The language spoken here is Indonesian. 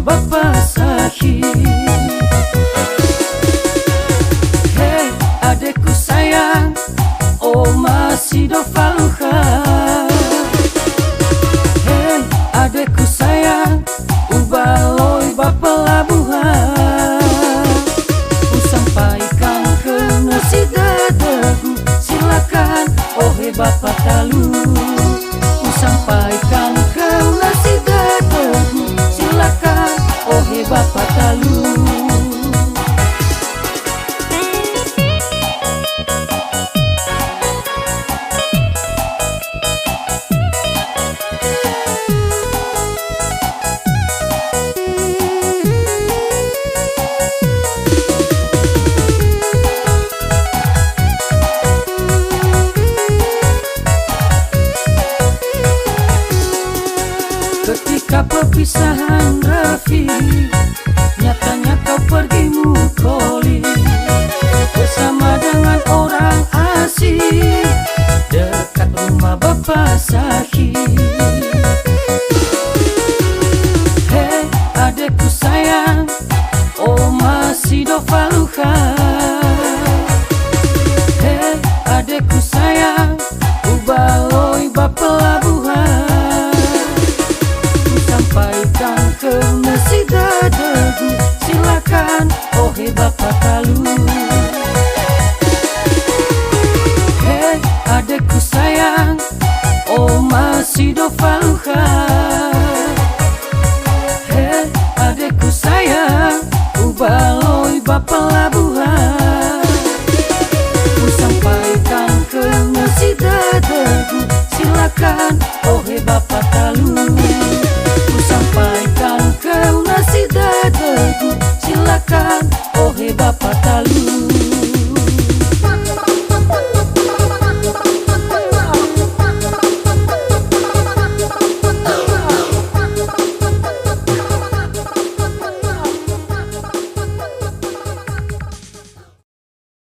Bapak Sahih. Hei adekku sayang, oh masih do faluha. Hei adekku sayang, ubaloi bapak labuhan. Ku sampaikan ke nasi dadaku, silakan oh hei bapak talu. Ku sampaikan ke nasi dadaku, silakan oh hei bapak talu. Ketika perpisahan Raffi, nyatanya kau pergi mukoli bersama dengan orang asing dekat rumah Bapak Sahih. Hei adekku sayang, oh masih do faluha. Hei adekku sayang, ubaloi bapak labuhan. Sampaikan ke nasi dadaku, silakan oh hei bapak talu. Hei adekku sayang, oh masih do faluha. Hei adekku sayang, ubaloi bapak labuhan.